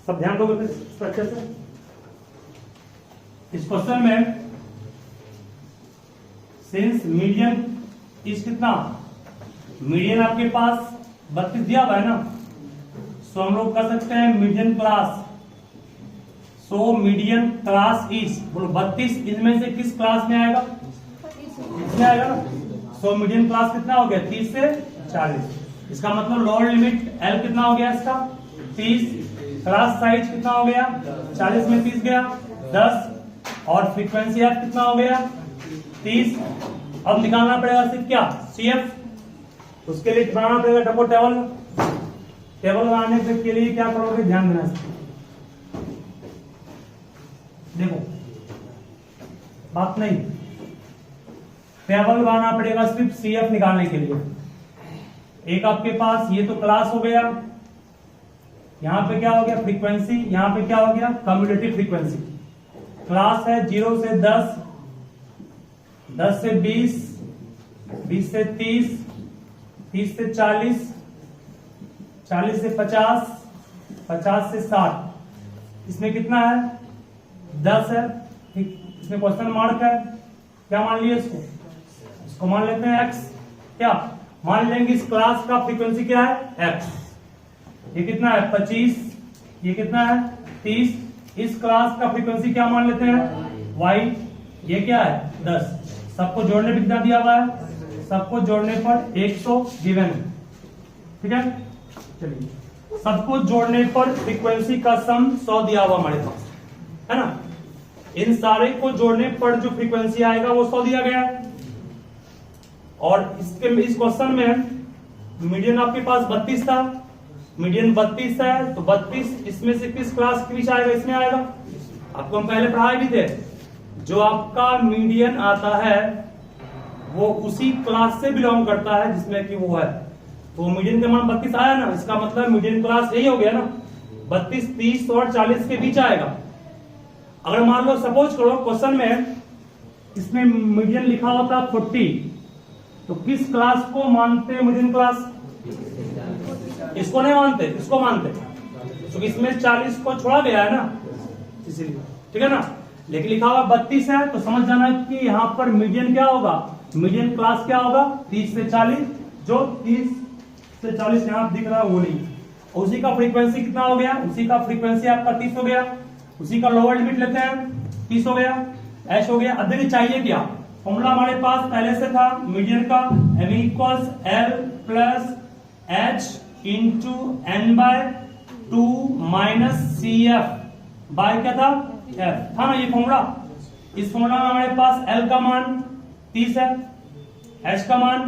सब ध्यान दोगे फिर अच्छे से। इस क्वेश्चन में सिंस मीडियन इज कितना, मीडियन आपके पास 32 दिया हुआ है ना, सो हम लोग कर सकते हैं median class. So median class is, बोलो 32 इनमें से किस क्लास में आएगा, इसमें आएगा ना। सो मीडियन क्लास कितना हो गया, 30 से 40। इसका मतलब लोअर लिमिट L कितना हो गया इसका 30, क्लास साइज कितना हो गया 40 में 30 गया 10, और फ्रीक्वेंसी F कितना हो गया 30। अब निकालना पड़ेगा सिर्फ क्या, CF। उसके लिए बनाना पड़ेगा डबल टेबल। टेबल बनाने के लिए क्या करोगे, ध्यान देना। देखो बात नहीं, टेबल बनाना पड़ेगा सिर्फ CF निकालने के लिए। एक आपके पास ये तो क्लास हो गया, यहां पे क्या हो गया फ्रीक्वेंसी, यहां पे क्या हो गया कम्युलेटिव फ्रीक्वेंसी। क्लास है 0 से 10, 10 से 20, 20 से 30, 30 से 40, 40 से 50, 50 से 60। इसमें कितना है 10 है, ठीक। इसमें क्वेश्चन मार्क है, क्या मान लिया इसको मान लेते हैं x। क्या मान लेंगे, इस क्लास का फ्रीक्वेंसी क्या है x। ये कितना है 25, ये कितना है 30। इस क्लास का फ्रीक्वेंसी क्या मान लेते हैं y, ये क्या है 10। सबको जोड़ने पे कितना दिया हुआ है, सबको जोड़ने पर 100 गिवन है, ठीक है। चलिए सबको जोड़ने पर फ्रीक्वेंसी का सम 100 दिया हुआ हमारे पास है ना। इन सारे को जोड़ने पर जो फ्रीक्वेंसी आएगा वो 100 दिया गया है। और इस क्वेश्चन में मीडियन आपके पास 32 था, मीडियन 32 है, तो 32 इसमें से किस क्लास के बीच आएगा, इसमें आएगा। आपको हम पहले पढ़ाए भी थे, जो आपका मीडियन आता है वो उसी क्लास से बिलोंग करता है जिसमें कि वो है। तो मीडियन का मान 32 आया ना, इसका मतलब मीडियन क्लास यही हो गया ना, 32, 30 और 40 के बीच आएगा। अगर मान लो सपोज करो क्वेश्चन में इसमें मीडियन लिखा होता 40, तो किस क्लास को मानते हैं मीडियन क्लास, इसको नहीं मानते, इसको मानते, तो इसमें 40 को छोड़ा गया है ना, इसीलिए, ठीक है ना। लेकिन लिखा हुआ 32 है, तो समझ जाना कि यहाँ पर मीडियन क्या होगा, मीडियन क्लास क्या होगा 30 से 40। जो 30 से 40 यहाँ दिख रहा है वो नहीं, उसी का फ्रीक्वेंसी कितना हो गया, उसी का फ्रीक्वेंसी आपका 30 हो गया, उसी का लोअर लिमिट लेते हैं 30 हो गया, एच हो गया। अब देखिए चाहिए क्या, फॉर्मूला हमारे पास पहले से था मीडियन का, m equals L plus H into N/2 minus CF by क्या था F था ना, ये फॉर्मूला। इस फॉर्मूला में हमारे पास L का मान 30 है, H का मान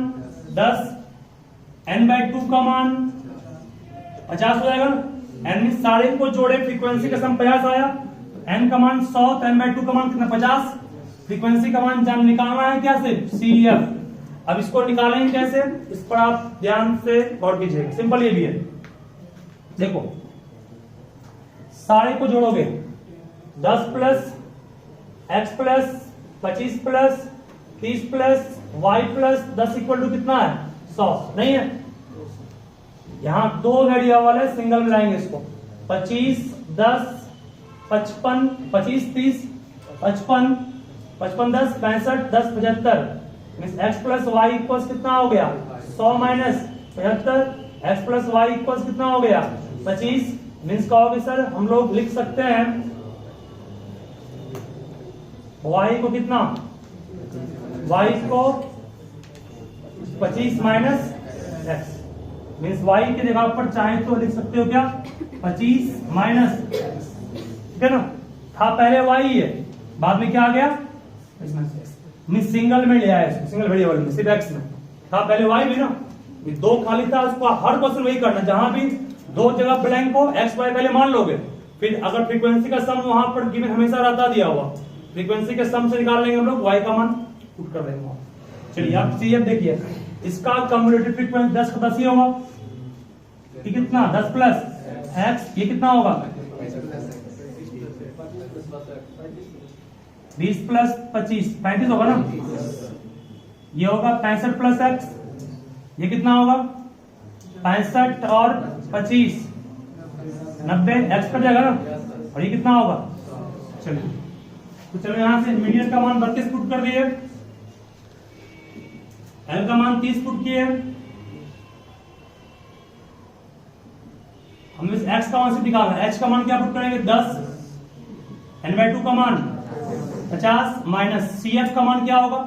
10, N/2 का मान 50 हो जाएगा। N सारे को जोड़े फ्रीक्वेंसी का सम 50 आया, N का मान 100, तो N/2 का मान कितना 50। फ्रीक्वेंसी का मान जान निकालना है क्या, सिर्फ CF। अब इसको निकालेंगे कैसे, इस पर आप ध्यान से गौर कीजिएगा, सिंपल ये भी है। देखो सारे को जोड़ोगे 10 plus x plus 25 plus 30 plus y plus 10 equal to कितना है 100, नहीं है। यहां 2 वेरिएबल है, सिंगल मिलाएंगे इसको, 25 10 55 25 30 55 55 10 65 10 75, means x plus y equals कितना हो गया 100 minus 75, x plus y equals कितना हो गया 25। मीन्स कहोगे सर हम लोग लिख सकते हैं y को कितना, y को 25 माइनस x, मीन्स y की जगह पर चाहे तो लिख सकते हो क्या 25 माइनस x, ठीक है ना। था पहले y है, बाद में क्या आ गया मीन्स सिंगल में ले आया इसको, सिंगल वेरिएबल में सिर्फ x में था, पहले y भी ना, ये 2 खाली था, उसको हर क्वेश्चन वही करना, जहां भी 2 जगह ब्लैंक हो x y पहले मान लोगे, फिर अगर फ्रीक्वेंसी का सम वहां पर गिवन हमेशा रहता दिया हुआ, फ्रीक्वेंसी के सम से निकाल लेंगे हम लोग, y का मान पुट कर देंगे वहां। चलिए आप CF देखिए, इसका कम्युलेटिव फ्रीक्वेंसी 10 का 10 ही होगा, ये कितना 10 प्लस x, ये कितना होगा 20 प्लस 25 35 होगा ना, ये होगा 65 प्लस x, ये कितना होगा 65 और 25 90 एक्स कट जाएगा ना, और ये कितना होगा? चलिए तो चलो यहां से मीडियन का मान 32 पुट कर दिए, एल का मान 30 पुट किए, हम इस एक्स का मान से निकालना, एच का मान क्या पुट करेंगे? 10, n/2 का मान 50 माइनस सी एफ का मान क्या होगा?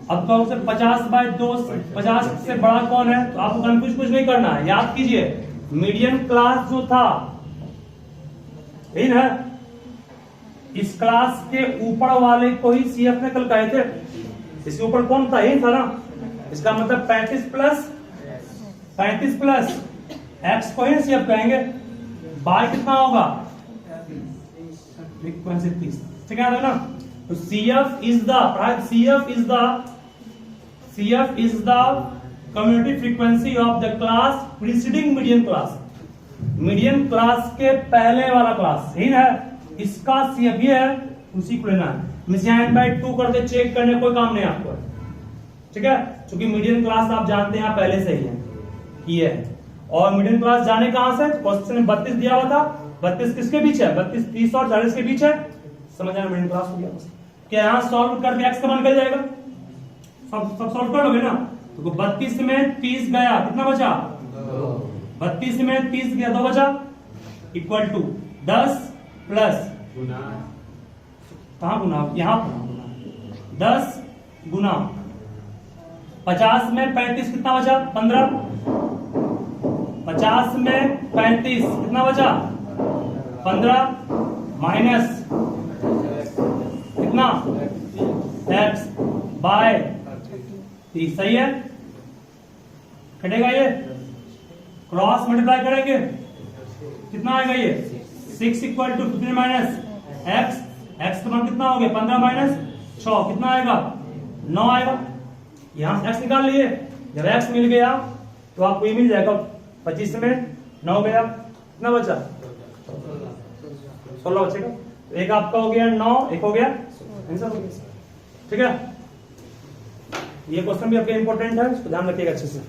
अब कहो से 50/2, 50 से बड़ा कौन है? तो आपको कंफ्यूज कुछ नहीं करना है, याद कीजिए मीडियन क्लास जो था है, इस क्लास के ऊपर वाले को ही सीएफ ने कल कहे थे, इसके ऊपर कौन था? यही था ना, इसका मतलब 35 प्लस एक्स को ही सीएफ कहेंगे, बाय कितना होगा? फ्रीक्वेंसी 30, ठीक है ना? तो CF is the community frequency of the class preceding median class, median class के पहले वाला क्लास, यही ना? इसका CF ये है, उसी को लेना है। मिस यहाँ n/2 करके चेक करने कोई काम नहीं आपको, ठीक है? क्योंकि मीडियन क्लास आप जानते हैं पहले से ही है, ये है। और मीडियन क्लास जाने कहां से? क्वेश्चन में 32 दिया हुआ था, 32 किसके बीच है? 32, 30 और 40 के बीच है, समझ आना? मीडियन क्लास हो गया। क्या यहाँ सॉल्व करके एक्स का मान निकल जाएगा? सब सॉल्व कर लोगे ना? तो 32 में 30 गया, कितना बचा? 32 में 30 गया, 2 बचा, इक्वल टू 10 प्लस कहां गुना? यहां 10 गुना 50 में 35 कितना बचा? 15, 50 में 35 कितना बचा? 15 माइनस कितना? एक्स बाय 30, सही है? कटेगा ये, क्रॉस मल्टीप्लाई करेंगे, कितना आएगा ये? 6 equal to 15 minus x, x का मान कितना हो गया? 15 माइनस 6 कितना आएगा? 9 आएगा। यहां से एक्स निकाल लिए, जब एक्स मिल गया तो आपको ये मिल जाएगा, 25 में 9 गया, कितना बचा? 16 बचेगा। तो एक आपका हो गया 9, एक हो गया आंसर हो गया, ठीक है? ये क्वेश्चन भी आपके इंपॉर्टेंट है, इसको ध्यान रखिएगा अच्छे से।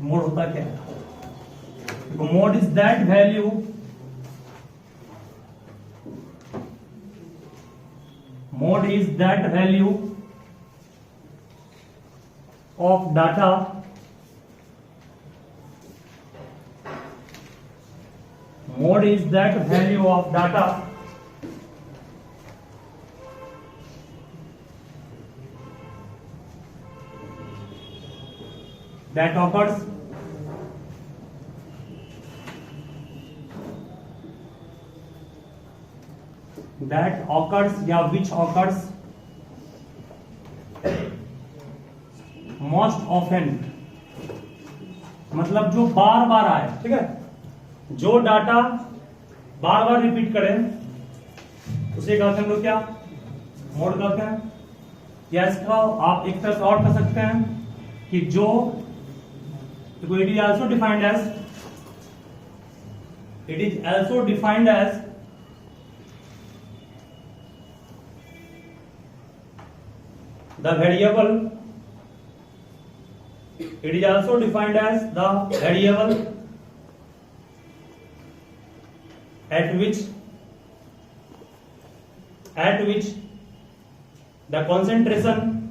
मोड होता क्या है? Mode is that value of data mode is that value of data that occurs या which occurs मोस्ट ऑफन, मतलब जो बार बार आए, ठीक है? जो डाटा बार बार रिपीट करें उसे कहते हैं हम लोग क्या? मोड कहते हैं। या इसका आप एक तरह से और कर सकते हैं कि जो it is also defined as the variable, it is also defined as the variable at which the concentration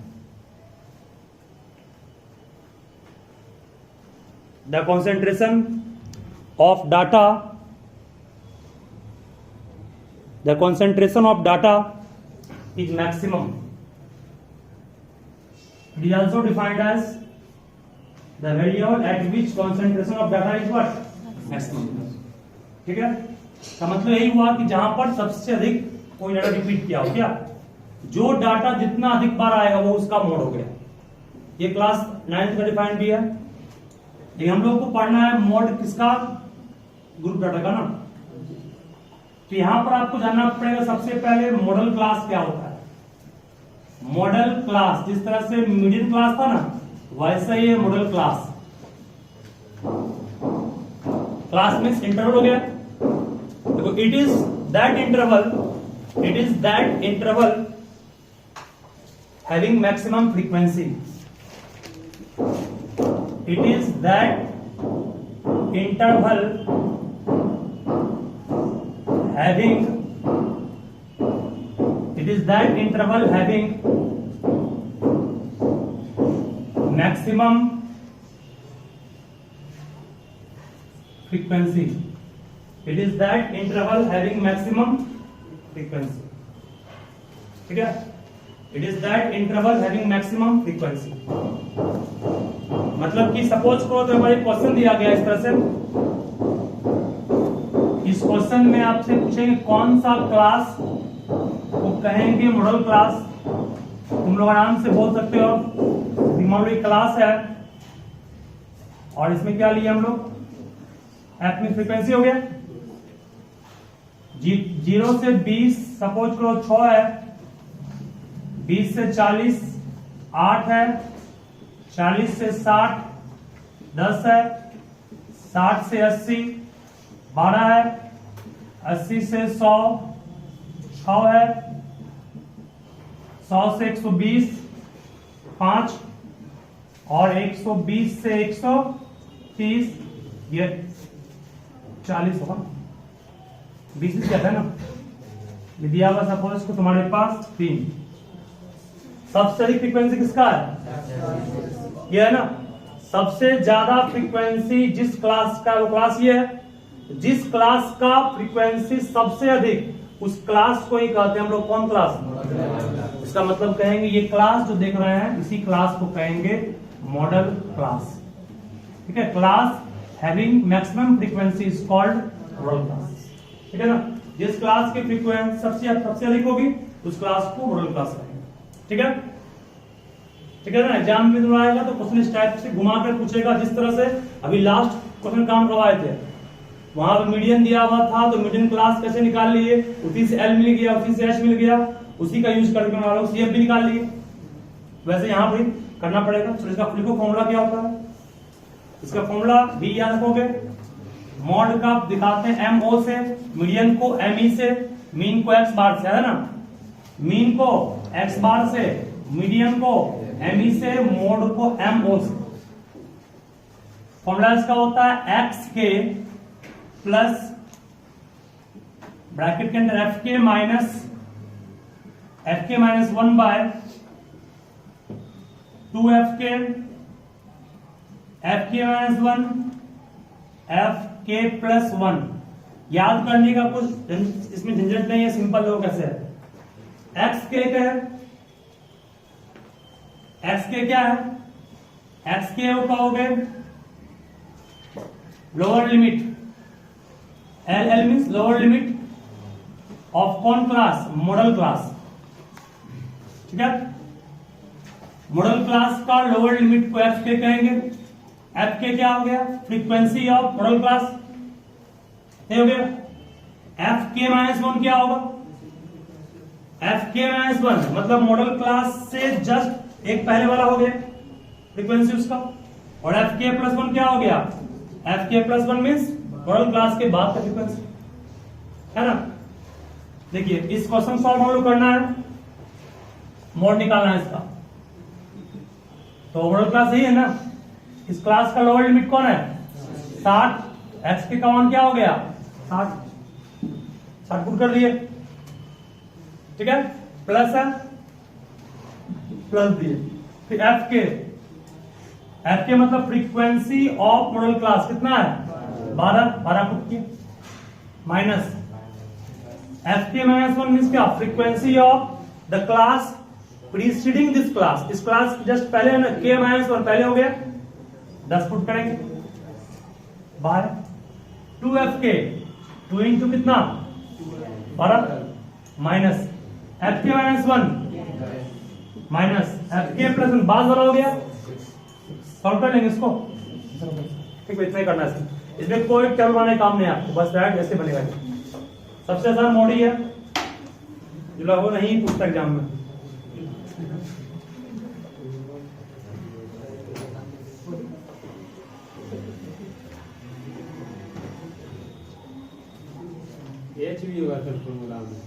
of data is maximum. It is also defined as the variable at which concentration of data is what? maximum. ठीक है? का मतलब यही हुआ कि जहां पर सबसे अधिक कोई डाटा रिपीट किया हो, क्या? जो डाटा जितना अधिक बार आएगा वो उसका मोड हो गया। ये क्लास 9th का डिफाइंड भी है। लेकिन हम लोग को पढ़ना है मोड किसका? ग्रुप डाटा का ना। तो यहां पर आपको जानना पड़ेगा सबसे पहले मॉडल क्लास क्या होता है। मॉडल क्लास जिस तरह से मीडियन क्लास था ना, वैसा ये model class. Class means interval हो गया। देखो, it is that interval having maximum frequency. It is that interval having maximum frequency. It is that interval having maximum frequency. ठीक है? It is that interval having maximum frequency. मतलब कि suppose करो तो हमारे क्वेश्चन दिया गया इस तरह से, इस क्वेश्चन में आपसे पूछेंगे कौन सा क्लास को कहेंगे मॉडल क्लास। तुम लोग आराम से बोल सकते हो मॉडल क्लास है, और इसमें क्या लिया हम लोग, एफ में फ्रीक्वेंसी हो गया 0 से 20, सपोज करो 6 है, 20 से 40 8 है, 40 से 60 10 है, 60 से 80 12 है, 80 से 100 6 है, 100 से 120 5, और 120 से 130 ये 40 होगा। 20 क्या था ना, दिया हुआ सपोज को तुम्हारे पास 3। सबसे अधिक फ्रीक्वेंसी किसका है, ये है ना। सबसे ज्यादा फ्रीक्वेंसी जिस क्लास का, वो क्लास ये है। जिस क्लास का फ्रीक्वेंसी सबसे अधिक, उस क्लास को ही कहते हैं हम लोग कौन क्लास। इसका मतलब कहेंगे ये क्लास जो देख रहे हैं, इसी क्लास को कहेंगे मॉडल क्लास। ठीक है, class having maximum frequency is called model class. ठीक है ना, जिस क्लास की फ्रीक्वेंसी सबसे अधिक होगी उस क्लास को मॉडल क्लास कहेंगे। ठीक है, ठीक है ना। एग्जाम में तुम्हारा आएगा तो क्वेश्चन इस टाइप से घुमा कर पूछेगा, जिस तरह से अभी लास्ट क्वेश्चन काम करवाए थे, वहां पर मीडियन दिया हुआ था, तो मीडियन क्लास कैसे निकाल लिए, उसी से एल मिल गया, उसी से एच मिल गया, उसी का यूज करके बना लो, सीएफ भी निकाल लिए। वैसे यहां पर करना पड़ेगा। तो इसका फ्लिको फॉर्मूला क्या होता है, इसका फॉर्मूला भी याद रखोगे। मॉड का दिखाते हैं एमओ से, मीडियन को एमई से, मीन को एक्स बार से, है ना। मीन को एक्स बार से, मीडियन को एमई से, मोड को एमओ से। फॉर्मूला इसका होता है एक्स के प्लस ब्रैकेट के अंदर एफ के माइनस 1 बाय 2 एफ के माइनस 1 एफ के प्लस 1। याद करने का कुछ इसमें झंझट नहीं है, सिंपल लोग कैसे है। एक्स के क्या है, एक्स के क्या है, एक्स के कहोगे lower limit, L L means lower limit of कौन क्लास, मॉडल क्लास। ठीक है, मॉडल क्लास का लोअर लिमिट को एफ के कहेंगे। एफ के क्या हो गया, फ्रीक्वेंसी ऑफ मॉडल क्लास हो गया। एफ के माइनस 1 क्या होगा, एफ के माइनस 1 मतलब मॉडल क्लास से जस्ट एक पहले वाला हो गया फ्रीक्वेंसी उसका, और एफ के प्लस 1 क्या हो गया, एफ के प्लस 1 मीन्स मॉडल क्लास के बाद का फ्रीक्वेंसी, है ना। देखिए इस क्वेश्चन सॉल्व हम लोग करना है, मोड निकालना है इसका, तो मॉडल क्लास यही है ना। इस क्लास का लोअर लिमिट कौन है 60, एक्स के का मान क्या हो गया 60 पुट कर दिए। ठीक है, प्लस है, प्लस दिए, फिर एफ के मतलब फ्रीक्वेंसी ऑफ मॉडल क्लास कितना है 12 पुट किए, माइनस एफ के माइनस 1 मीन्स क्या, frequency of the class preceding this class. इस क्लास जस्ट पहले है ना, के माइनस 1 पहले हो गया, 10 पुट करेंगे, 12 2 एफ के 2 इंटू कितना 12 माइनस एफ के माइनस 1 माइनस एफ के प्लस 1 12 हो गया। सॉल्व कर लेंगे इसको, ठीक है, इतना ही करना है इसमें कोई टर्म बनाने काम नहीं है आपको, बस डायरेक्ट ऐसे बनेगा। सबसे आसान मोड ही है जो लोगों नहीं पूछता एग्जाम में। एच भी होगा सर फॉर्मूला में,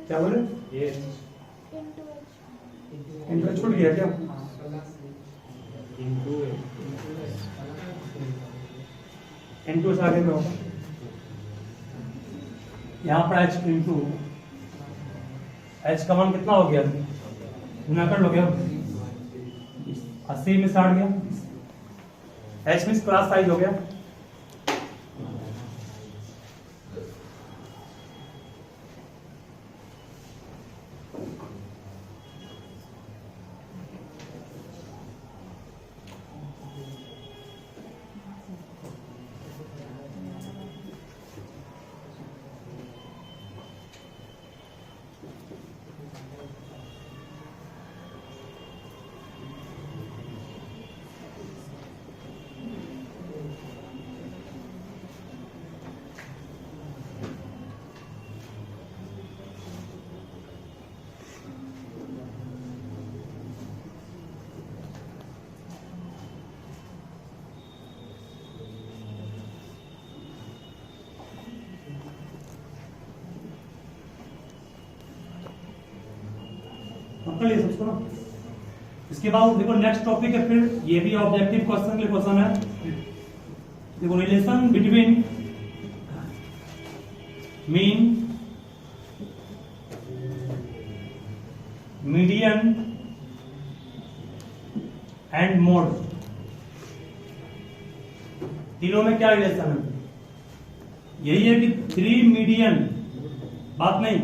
क्या बोले, एच इंटू छूट गया क्या? इंटू से आगे में होगा यहाँ पर h इंटू h का मान कितना हो गया? गुना कर लो क्या? 80 में 60 गया। h मींस क्लास साइज हो गया। कर लिए सबको ना। इसके बाद देखो नेक्स्ट टॉपिक है, फिर ये भी ऑब्जेक्टिव क्वेश्चन के क्वेश्चन है। देखो relation between mean, median and mode, तीनों में क्या रिलेशन है? यही है कि 3 मीडियन, बात नहीं,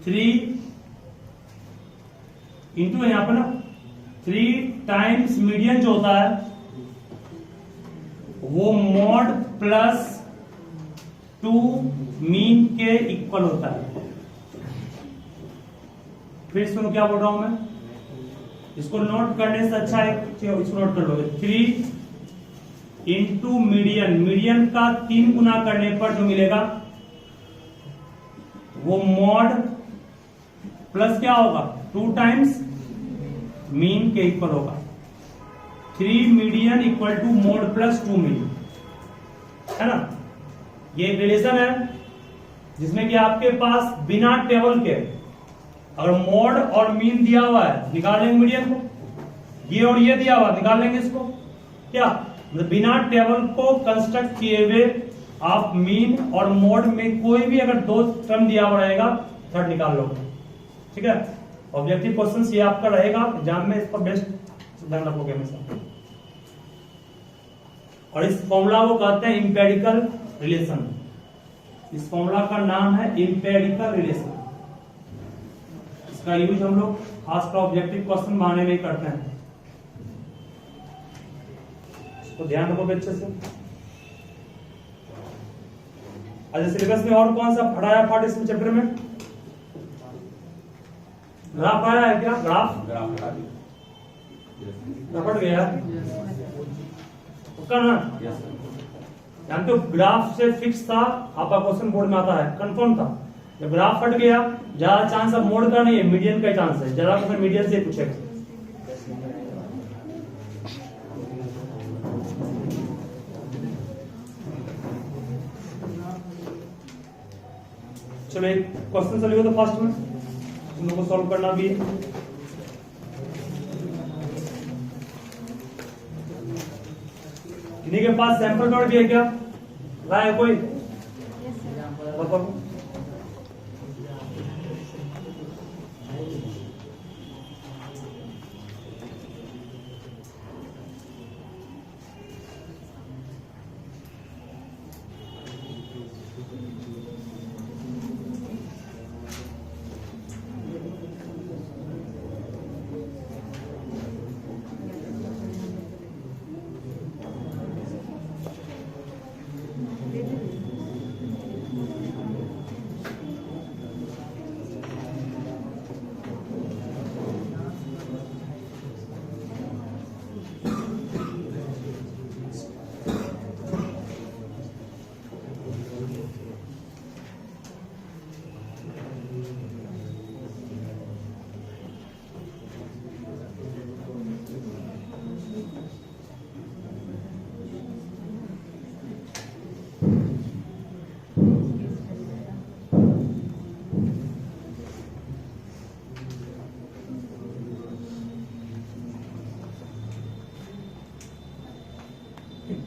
3 इंटू यहां पर ना 3 टाइम्स मीडियन जो होता है वो मॉड प्लस 2 मीन के इक्वल होता है। फिर सुनो क्या बोल रहा हूं मैं, इसको नोट करने से अच्छा है इसको नोट कर लोगे। 3 इंटू मीडियन, मीडियन का 3 गुना करने पर जो मिलेगा वो मॉड प्लस क्या होगा? 2 टाइम्स मीन के इक्वल होगा। 3 median equal to mode plus 2 mean, है ना। ये एक रिलेशन है जिसमें कि आपके पास बिना टेबल के अगर मोड और मीन दिया हुआ है निकाल लेंगे मीडियन को, ये और ये दिया हुआ निकाल लेंगे इसको। क्या मतलब बिना टेबल को कंस्ट्रक्ट किए हुए आप मीन और मोड में कोई भी अगर 2 टर्म दिया हुआ रहेगा थर्ड निकाल लो, ठीक है। ऑब्जेक्टिव क्वेश्चन ये आपका रहेगा एग्जाम में, इस पर बेस्ट ध्यान रखोगे हमेशा। और इस फॉर्मूला को कहते हैं इंपेरिकल रिलेशन। इस फॉर्मूला का नाम है इंपेरिकल रिलेशन। इसका यूज हम लोग खासकर ऑब्जेक्टिव क्वेश्चन बनाने में करते हैं, इसको ध्यान रखोगे अच्छे से। अच्छा, सिलेबस में और कौन सा पढ़ाया पार्ट इस चैप्टर में? ग्राफ आया है क्या? ग्राफ रपट गया उसका ना, जानते हो ग्राफ से फिक्स था आपका क्वेश्चन बोर्ड में आता है, कंफर्म था। जब ग्राफ फट गया ज्यादा चांस अब मोड का नहीं है, मीडियन का चांस है, ज्यादा क्वेश्चन मीडियन से पूछेगा। चलो एक क्वेश्चन चलेगा तो फास्ट में तुम लोग को सॉल्व करना भी है। इन्हीं के पास सैंपल नोट भी है क्या? लाए कोई?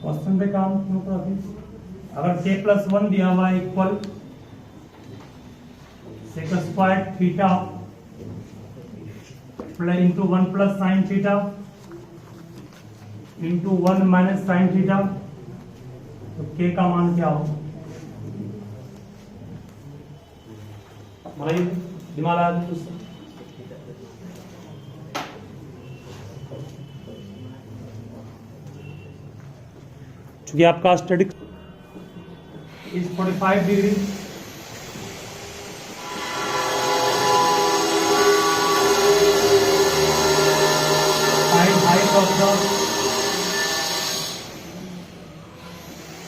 क्वेश्चन पे काम क्यों कर अभी? अगर k+1 दिया हुआ है equal sec square theta plus into 1 plus sine theta into 1 minus sine theta, तो k का मान क्या होगा? भाई दिमाग आ गया? चूंकि आपका study is 45 degree, side height of the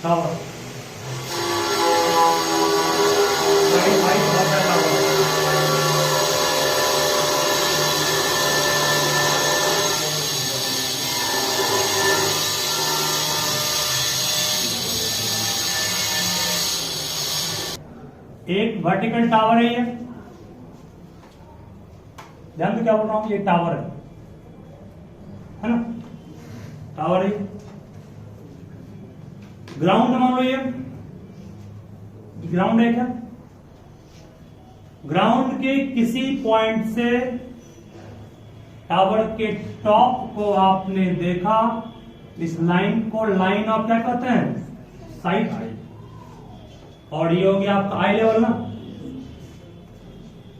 tower, side height of the tower, एक वर्टिकल टावर है ये, ध्यान तो क्या बोल रहा हूं, ये टावर है ना, टावर है। ग्राउंड मान लो, ये ग्राउंड है क्या? ग्राउंड के किसी पॉइंट से टावर के टॉप को आपने देखा, इस लाइन को लाइन ऑफ क्या कहते हैं? साइट। और ये हो गया आपका आई लेवल ना,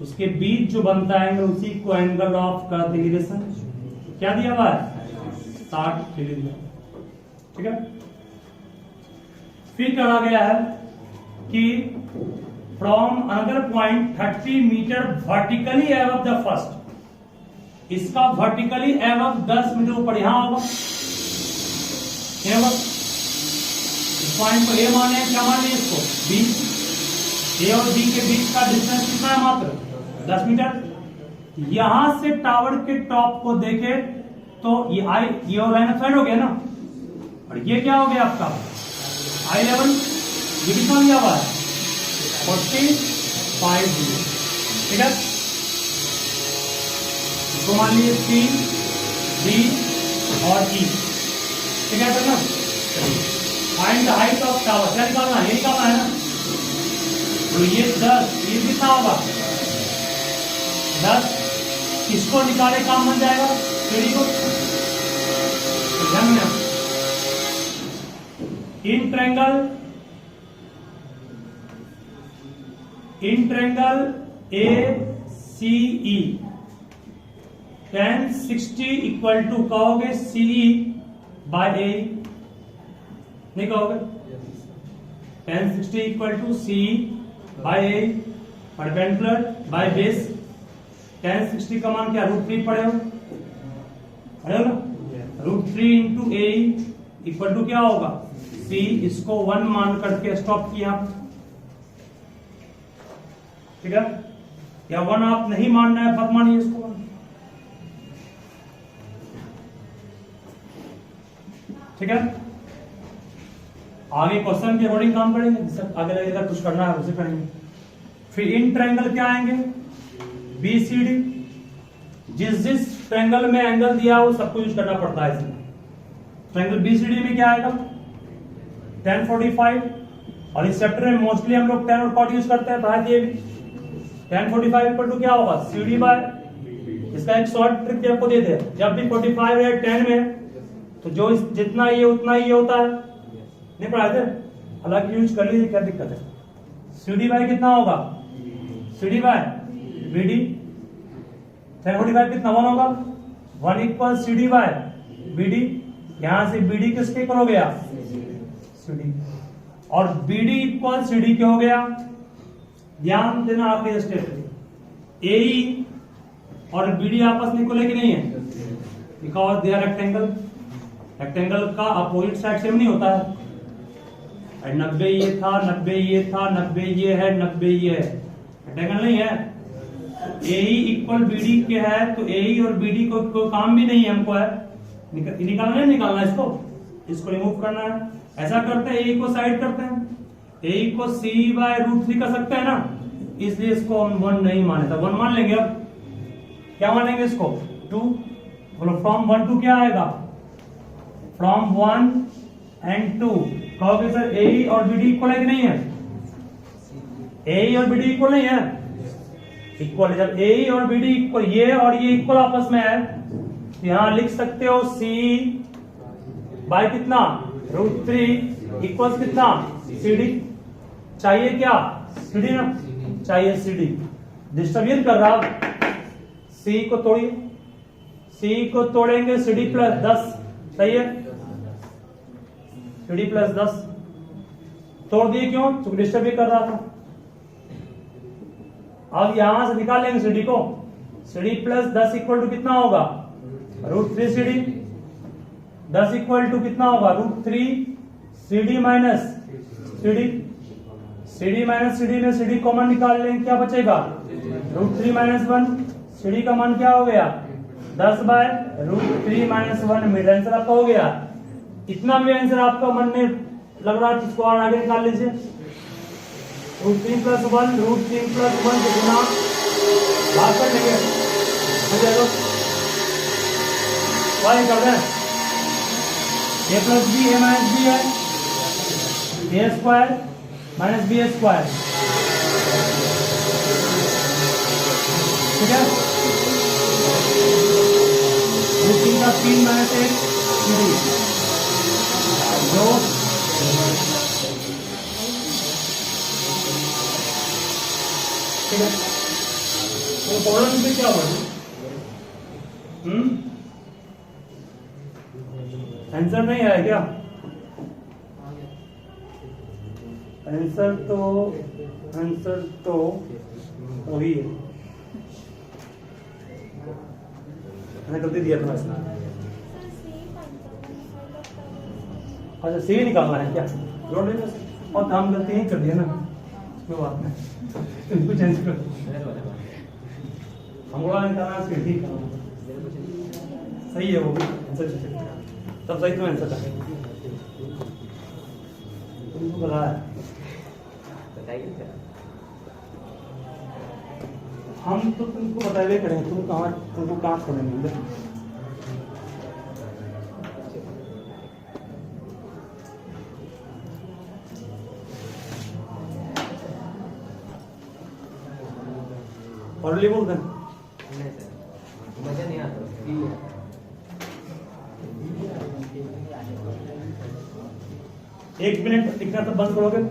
उसके बीच जो बनता है उसी को एंगल ऑफ कंटिन्यूएशन क्या दिया हुआ है? 60 डिग्री। ठीक है। फिर कहा गया है कि from another point 30 metre vertically above the first, इसका वर्टिकली एबव 10 मीटर ऊपर यहां होगा। पॉइंट को ए माने, क्या माने इसको? बी। ए और बी के बीच का डिस्टेंस कितना है? मात्र 10 मीटर। यहां से टावर के टॉप को देखे तो ये आई, ये और लाइन ऑफ साइट हो गया ना, और ये क्या हो गया आपका आई लेवल। ये कितना दिया हुआ है? 45 डिग्री। ठीक है। इसको मान लीजिए सी, डी और ई। ठीक है ना। Find the height of tower, क्या निकालना है? ये निकालना है ना। तो ये 10, ये कितना होगा? 10। इसको निकाले काम बन जाएगा सीढ़ी को। ध्यान में in triangle A C E tan 60 equal to कहोगे सीई बाय ए, नहीं कहोगे? tan 60 equal to C by A, perpendicular by base. tan 60 का मान क्या? √3 पढ़े हो ना? √3 इंटू ए इक्वल टू क्या होगा? सी। इसको 1 मान करके स्टॉप किया। ठीक है। या 1 आप नहीं मानना है, मत मानिए इसको। ठीक है। आगे क्वेश्चन के अकॉर्डिंग काम करेंगे, आगे लगेगा कुछ करना है उसे करेंगे। फिर इन ट्रायंगल क्या आएंगे? B C D. जिस ट्रायंगल में एंगल दिया हो सबको यूज करना पड़ता है इसमें। ट्रायंगल बी सी डी में क्या आएगा? tan 45। और इस चैप्टर में मोस्टली हम लोग tan और cot यूज करते हैं, पढ़ा दिए भी। tan 45 इक्वल टू क्या होगा? सी डी बाय, इसका एक शॉर्ट ट्रिक आपको दे दे, जब भी 45 है 10 में तो जो जितना ये उतना ही होता है, नहीं पढ़ाए थे? हालांकि यूज कर लीजिए, क्या दिक्कत है? सीडी बाय कितना होगा? CD bye BD. 45 कितना? 1 होगा। 1 इक्वल सीडी बाय बीडी। यहां से बीडी किसके इक्वल हो गया? सीडी। और बीडी इक्वल सीडी क्या हो गया? ध्यान देना आपके स्टेप। एई और बीडी आपस में इक्वल है कि नहीं है? Because they are rectangle. Rectangle का अपोजिट साइड सेम नहीं होता है। 90 ये था, 90 ये था, 90 ये है, 90 ये है, रेक्टेंगल नहीं है। एई इक्वल बीडी के है तो एई और बीडी को कोई काम भी नहीं है हमको, है निकालना है, निकालना इसको रिमूव करना है। ऐसा करते हैं, ए को साइड करते हैं, ए को सी बाय √3 कर सकते हैं ना, इसलिए इसको हम 1 नहीं माने था, 1 मान लेंगे। अब क्या मानेंगे इसको? 2। बोलो फ्रॉम 1 टू क्या आएगा? From 1 and 2। कहोगे सर ए और बी डी इक्वल है कि नहीं है? ए और बी डी इक्वल नहीं है? इक्वल है। जब ए और बी डी इक्वल, ये और ये इक्वल आपस में है, यहां लिख सकते हो सी बाय कितना √3 इक्वल कितना सी डी। चाहिए क्या? सी डी ना, चाहिए सी डी। डिस्टर्ब कर रहा, सी को तोड़िए, सी को तोड़ेंगे सी डी प्लस 10, सही है? सी डी प्लस 10 तोड़ दिए, क्यों? क्योंकि डिस्टर्ब भी कर रहा था। अब यहां से निकाल लेंगे सी डी को, C D plus 10 equal to कितना होगा √3 सी डी। 10 इक्वल टू कितना होगा √3 C D minus C D. C D minus C D में सी डी कॉमन निकाल लेंगे, क्या बचेगा √3 माइनस 1। सी डी का मान क्या हो गया 10 बाय √3 माइनस 1। मिड आंसर आपका हो गया। इतना भी आंसर आपका मन में लग रहा है, इसको और आगे निकाल लीजिए। √3 प्लस 1 √3 प्लस 1 से गुना भाग कर लेंगे, वाई कर दें। ए प्लस बी ए माइनस बी है, ए स्क्वायर माइनस बी स्क्वायर, ठीक है? √3 का 3 माइनस 1 दो, ठीक है? तो प्रॉब्लम में क्या हुआ? आंसर नहीं आया क्या? आंसर तो वही है, मैंने गलती दिया था इसमें। अच्छा सी निकालना है क्या? जोड़ लेना, और काम गलती ही कर दिया ना, कोई बात नहीं, कुछ चेंज कर हमको निकालना ठीक सही है, वो भी आंसर सब सही। तो आंसर है तुमको पता है, हम तो तुमको बताए करेंगे, तुमको कहाँ छोड़ेंगे। और लिखो दें, मजा नहीं आता। एक मिनट लिखना तो बंद करोगे।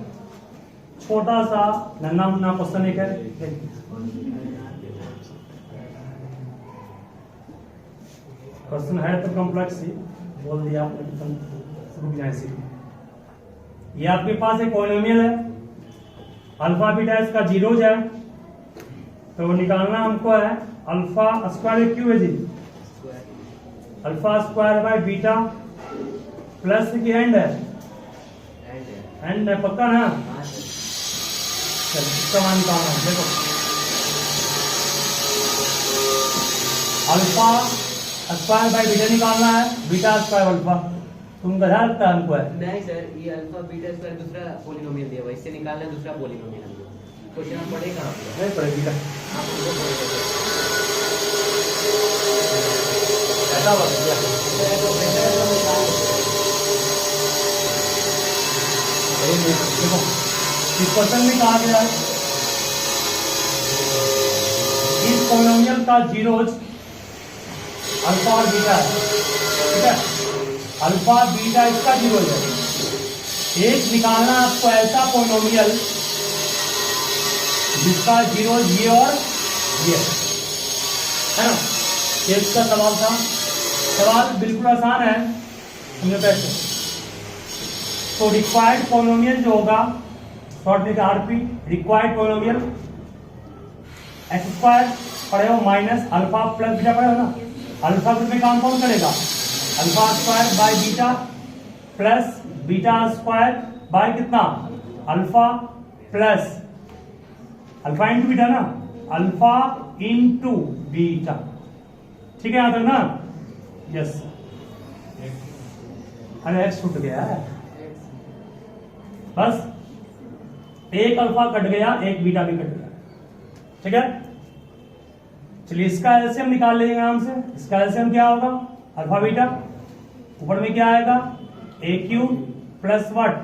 छोटा सा नन्ना मुन्ना क्वेश्चन एक है, क्वेश्चन है तो कॉम्प्लेक्स ही बोल दिया आपने, रुक जाए सीखने। ये आपके पास एक पॉलिनोमियल है, अल्फा बीटा इसका जीरोज है, तो निकालना हमको है अल्फा स्क्वायर क्यों है जी, alpha square by beta plus की एंड है, एंड है पक्का ना? इसका मान निकालना है, देखो अल्फा स्क्वायर बाय बीटा निकालना है, बीटा स्क्वायर अल्फा। तुम गधा लगता है हमको है? नहीं सर, ये अल्फा बीटा स्क्वायर दूसरा पॉलिनोमियल दिया हुआ, इससे निकालना है दूसरा पॉलिनोमियल। क्वेश्चन पढ़े कहाँ पे? नहीं पढ़े बीटा, ऐसा बात है क्या? देखो इस क्वेश्चन में कहा गया है इस पॉलिनोमियल का जीरोज अल्फा और बीटा है, ठीक है? अल्फा बीटा इसका जीरोज है। एक निकालना आपको ऐसा पॉलिनोमियल जिसका जीरोज ये और ये है ना, ये इसका सवाल था। सवाल बिल्कुल आसान है, समझो कैसे। तो रिक्वायर्ड पॉलिनोमियल जो होगा, शॉर्ट में RP, required polynomial x square पढ़े हो माइनस अल्फा प्लस बीटा पढ़े हो ना, अल्फा में काम कौन करेगा, alpha square by beta plus beta square by कितना, alpha plus alpha into beta ना, अल्फा इंटू बीटा, ठीक है? यहां तक ना? यस। अरे एक्स छूट गया है, बस एक अल्फा कट गया, एक बीटा भी कट गया, ठीक है? चलिए इसका एलसीएम निकाल लेंगे आराम से। इसका एलसीएम क्या होगा, अल्फा बीटा, ऊपर में क्या आएगा A cube plus what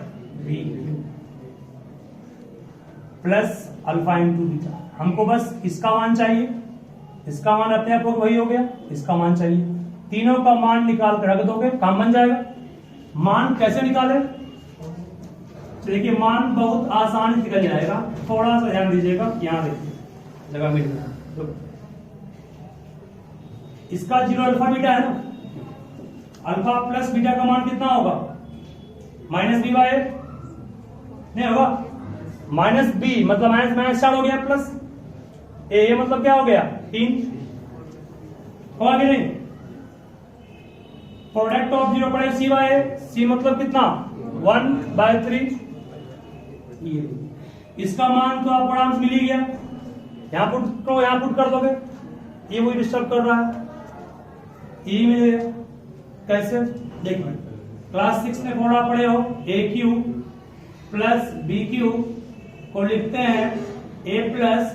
B plus alpha into beta. हमको बस इसका मान चाहिए, इसका मान अपने आप वही हो गया, इसका मान चाहिए, तीनों का मान निकाल कर रख दोगे, काम बन जाएगा। मान कैसे निकाले? देखिए मान बहुत आसानी निकल जाएगा, थोड़ा सा ध्यान दीजिएगा। यहां देखिए जगह मिल गया, इसका 0 अल्फा बीटा है ना, अल्फा प्लस बीटा का मान कितना होगा? माइनस बी बाय नहीं होगा, माइनस बी मतलब माइनस माइनस स्टार्ट हो गया, प्लस ए मतलब क्या हो गया 3 होगा कि नहीं? प्रोडक्ट ऑफ 0 पड़े सी बाय सी मतलब कितना 1/3। इसका मान तो आपको आराम से मिल ही गया, यहां पुट तो यहां पुट कर दोगे, ये वही डिस्टर्ब कर रहा है, ये मिलेगा। कैसे? देखिए क्लास 6 में फॉर्मूला पढ़े हो, ए क्यू प्लस बी क्यू को लिखते हैं ए प्लस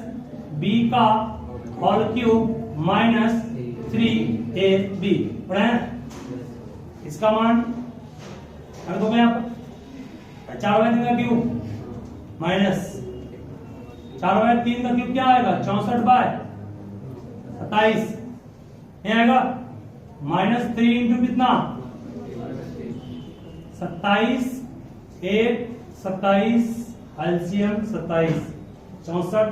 बी का होल क्यूब माइनस 3ab पढ़े हैं। इसका मान रख दोगे यहाँ पर, 4/3 का क्यूब माइनस 4/3 का क्यूब क्या आएगा 64/27 ये आएगा, माइनस 3 इंटू कितना 27 8 27 एलसीएम 27 64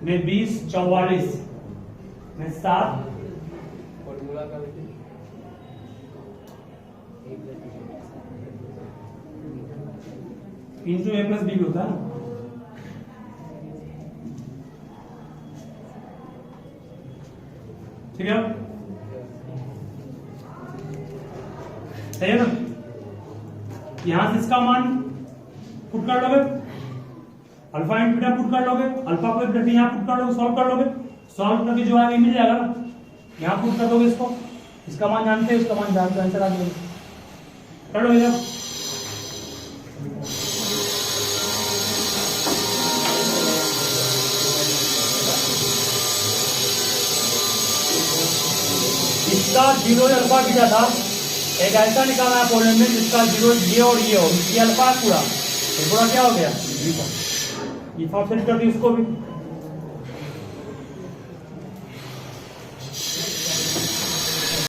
में 20 44 में 7 फॉर्मूला का इंटू ए प्लस बी होता है ना। ठीक है सही है ना। यहां से इसका मान पुट कर लोगे, अल्फा इंटू बीटा पुट कर लोगे, अल्फा को बीटा यहां पुट कर लोगे, सॉल्व कर लोगे, सॉल्व करके जो आगे मिल जाएगा ना यहां पुट कर दोगे इसको, इसका मान जानते हैं, इसका मान जानते हैं, आंसर आ जाएगा। कर लो इधर इसका 0 अल्फा बीटा था, एक ऐसा निकाला है प्रॉब्लम में जिसका 0 ये और ये हो, ये अल्फा पूरा, ये पूरा क्या हो गया? ई फॉर्म से कर दी उसको भी।